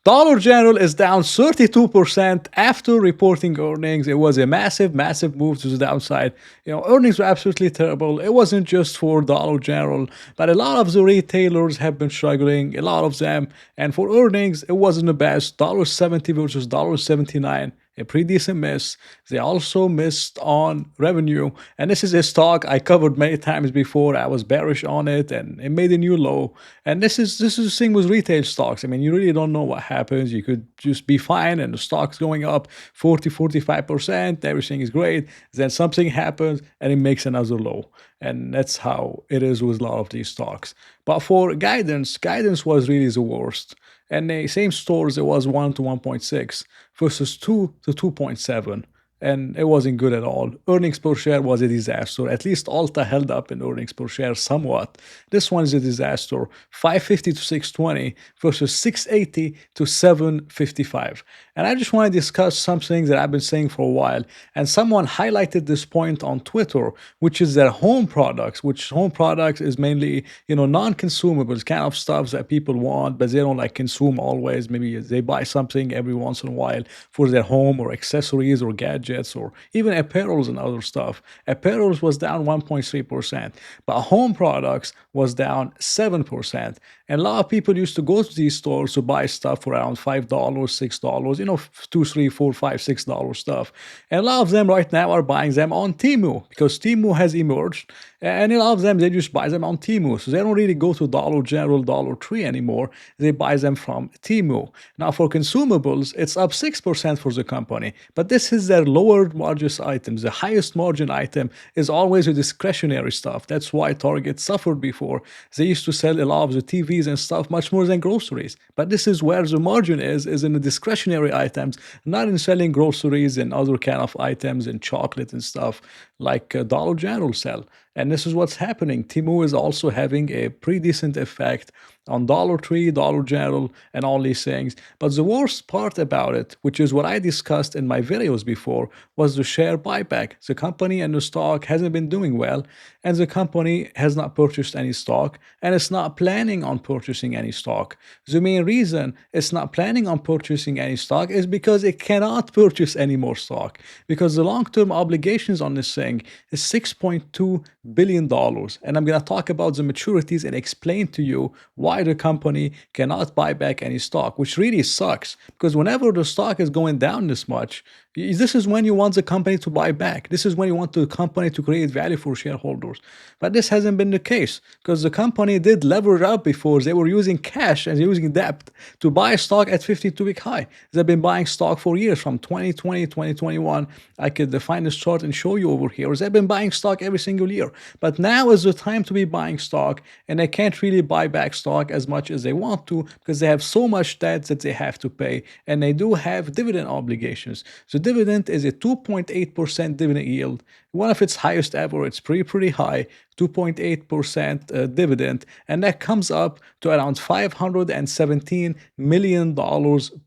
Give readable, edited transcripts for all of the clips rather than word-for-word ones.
Dollar General is down 32% after reporting earnings. It was a massive, massive move to the downside. Earnings were absolutely terrible. It wasn't just for Dollar General, but a lot of the retailers have been struggling, a lot of them. And for earnings, it wasn't the best. $70 versus $79, a pretty decent miss. They also missed on revenue, and this is a stock I covered many times before. I was bearish on it, and it made a new low. And this is the thing with retail stocks. I mean, you really don't know what happens. You could just be fine, and the stock's going up 45%. Everything is great. Then something happens, and it makes another low. And that's how it is with a lot of these stocks. But for guidance was really the worst. And the same stores, it was 1 to 1.6 versus 2 to 2.7. And it wasn't good at all. Earnings per share was a disaster. At least Alta held up in earnings per share somewhat. This one is a disaster. 550 to 620 versus 680 to 755. And I just want to discuss something that I've been saying for a while. And someone highlighted this point on Twitter, which is their home products, which home products is mainly, non-consumables, kind of stuff that people want, but they don't like consume always. Maybe they buy something every once in a while for their home or accessories or gadgets or even apparels and other stuff. Apparels was down 1.3%, but home products was down 7%. And a lot of people used to go to these stores to buy stuff for around $5, $6, $2, $3, $4, $5, $6 stuff. And a lot of them right now are buying them on Temu because Temu has emerged. And a lot of them, they just buy them on Temu. So they don't really go to Dollar General, Dollar Tree anymore. They buy them from Temu. Now for consumables, it's up 6% for the company. But this is their lower margin items. The highest margin item is always the discretionary stuff. That's why Target suffered before. They used to sell a lot of the TVs and stuff much more than groceries. But this is where the margin is in the discretionary items, not in selling groceries and other kind of items and chocolate and stuff like Dollar General sell. And this is what's happening. Temu is also having a pretty decent effect on Dollar Tree, Dollar General, and all these things. But the worst part about it, which is what I discussed in my videos before, was the share buyback. The company and the stock hasn't been doing well, and the company has not purchased any stock, and it's not planning on purchasing any stock. The main reason it's not planning on purchasing any stock is because it cannot purchase any more stock, because the long-term obligations on this thing is $6.2 billion. And I'm going to talk about the maturities and explain to you why the company cannot buy back any stock, which really sucks because whenever the stock is going down this much, this is when you want the company to buy back. This is when you want the company to create value for shareholders. But this hasn't been the case because the company did leverage up before. They were using cash and using debt to buy stock at 52-week high. They've been buying stock for years from 2020, 2021. I could define this chart and show you over here. They've been buying stock every single year. But now is the time to be buying stock, and they can't really buy back stock as much as they want to because they have so much debt that they have to pay, and they do have dividend obligations. So dividend is a 2.8% dividend yield, one of its highest ever. It's pretty high, 2.8% dividend, and that comes up to around $517 million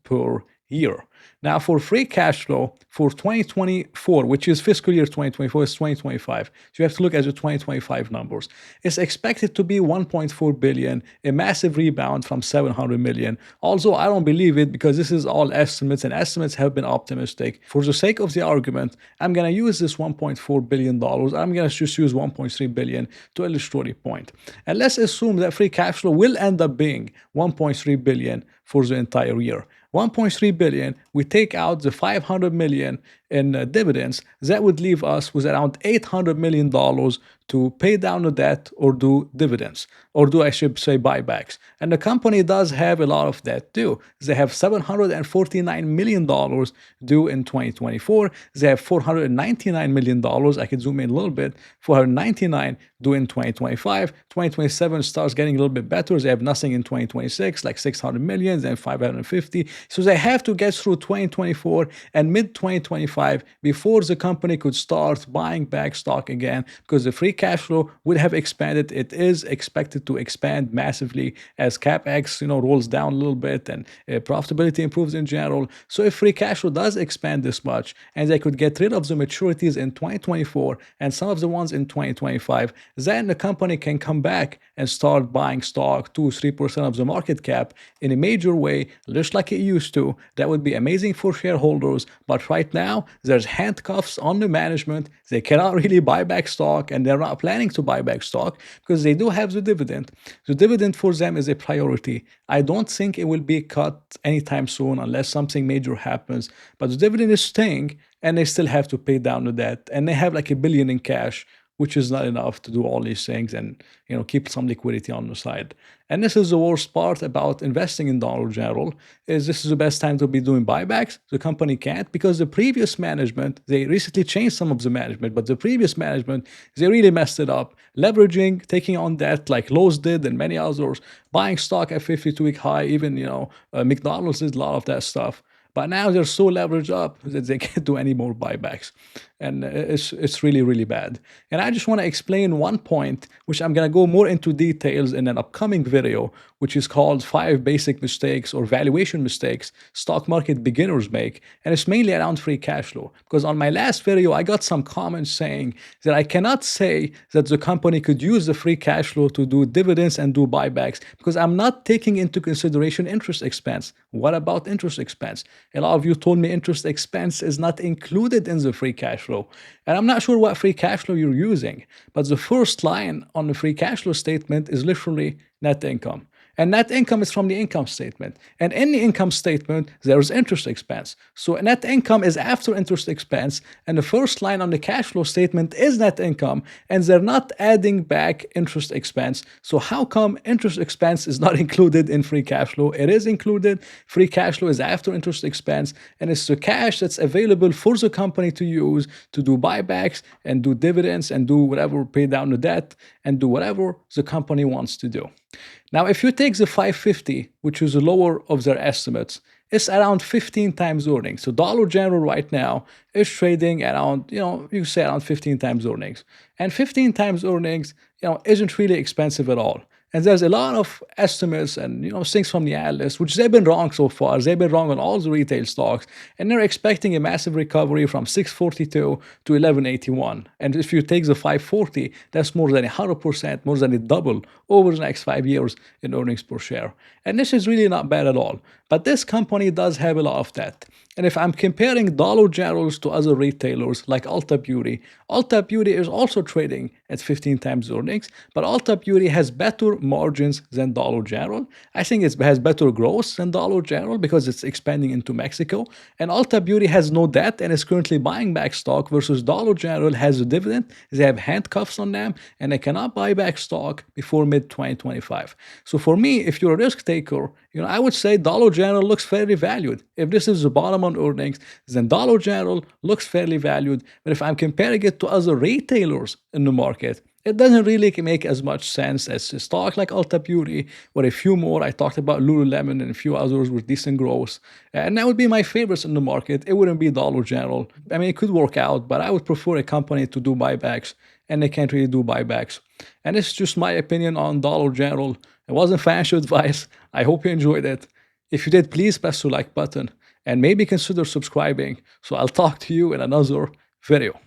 per year. Now, for free cash flow for 2024, which is fiscal year 2024, is 2025. So you have to look at the 2025 numbers. It's expected to be 1.4 billion, a massive rebound from 700 million. Also, I don't believe it because this is all estimates, and estimates have been optimistic. For the sake of the argument, I'm going to use this $1.4 billion. I'm going to just use 1.3 billion to illustrate a point. And let's assume that free cash flow will end up being 1.3 billion for the entire year. 1.3 billion, we take out the 500 million in dividends, that would leave us with around $800 million to pay down the debt or do dividends, or do I should say buybacks. And the company does have a lot of debt too. They have $749 million due in 2024. They have $499 million. I can zoom in a little bit. 499 due in 2025. 2027 starts getting a little bit better. They have nothing in 2026, like 600 million, then 550. So they have to get through 2024 and mid 2025 before the company could start buying back stock again, because the free cash flow would have expanded. It is expected to expand massively as capex, rolls down a little bit and profitability improves in general. So if free cash flow does expand this much, and they could get rid of the maturities in 2024 and some of the ones in 2025, then the company can come back and start buying stock 2-3% of the market cap in a major way, just like it used to. That would be amazing for shareholders. But right now, there's handcuffs on the management. They cannot really buy back stock, and they're not planning to buy back stock because they do have the dividend. The dividend for them is a priority. I don't think it will be cut anytime soon unless something major happens. But the dividend is staying, and they still have to pay down the debt. And they have like $1 billion in cash, which is not enough to do all these things and keep some liquidity on the side. And this is the worst part about investing in Dollar General, is this is the best time to be doing buybacks. The company can't, because the previous management, they recently changed some of the management, but the previous management, they really messed it up, leveraging, taking on debt like Lowe's did and many others, buying stock at 52-week high, even McDonald's did a lot of that stuff. But now they're so leveraged up that they can't do any more buybacks. And it's really, really bad. And I just want to explain one point, which I'm going to go more into details in an upcoming video, which is called 5 Basic Mistakes or Valuation Mistakes Stock Market Beginners Make. And it's mainly around free cash flow. Because on my last video, I got some comments saying that I cannot say that the company could use the free cash flow to do dividends and do buybacks, because I'm not taking into consideration interest expense. What about interest expense? A lot of you told me interest expense is not included in the free cash flow. And I'm not sure what free cash flow you're using, but the first line on the free cash flow statement is literally net income. And net income is from the income statement. And in the income statement, there's interest expense. So net income is after interest expense. And the first line on the cash flow statement is net income. And they're not adding back interest expense. So how come interest expense is not included in free cash flow? It is included. Free cash flow is after interest expense. And it's the cash that's available for the company to use to do buybacks and do dividends and do whatever, pay down the debt and do whatever the company wants to do. Now, if you take the 550, which is the lower of their estimates, it's around 15 times earnings. So Dollar General right now is trading around, you say around 15 times earnings. And 15 times earnings, isn't really expensive at all. And there's a lot of estimates and things from the analysts, which they've been wrong so far. They've been wrong on all the retail stocks, and they're expecting a massive recovery from 642 to 1181. And if you take the 540, that's more than 100%, more than a double over the next 5 years in earnings per share. And this is really not bad at all. But this company does have a lot of debt. And if I'm comparing Dollar Generals to other retailers like Ulta Beauty is also trading at 15 times earnings, but Ulta Beauty has better margins than Dollar General. I think it has better growth than Dollar General because it's expanding into Mexico. And Ulta Beauty has no debt and is currently buying back stock, versus Dollar General has a dividend. They have handcuffs on them and they cannot buy back stock before mid-2025. So for me, if you're a risk taker, I would say Dollar General looks fairly valued. If this is the bottom on earnings, then Dollar General looks fairly valued. But if I'm comparing it to other retailers in the market, it doesn't really make as much sense as a stock like Ulta Beauty, or a few more. I talked about Lululemon and a few others with decent growth. And that would be my favorites in the market. It wouldn't be Dollar General. I mean, it could work out, but I would prefer a company to do buybacks, and they can't really do buybacks. And it's just my opinion on Dollar General. It wasn't financial advice. I hope you enjoyed it. If you did, please press the like button and maybe consider subscribing. So I'll talk to you in another video.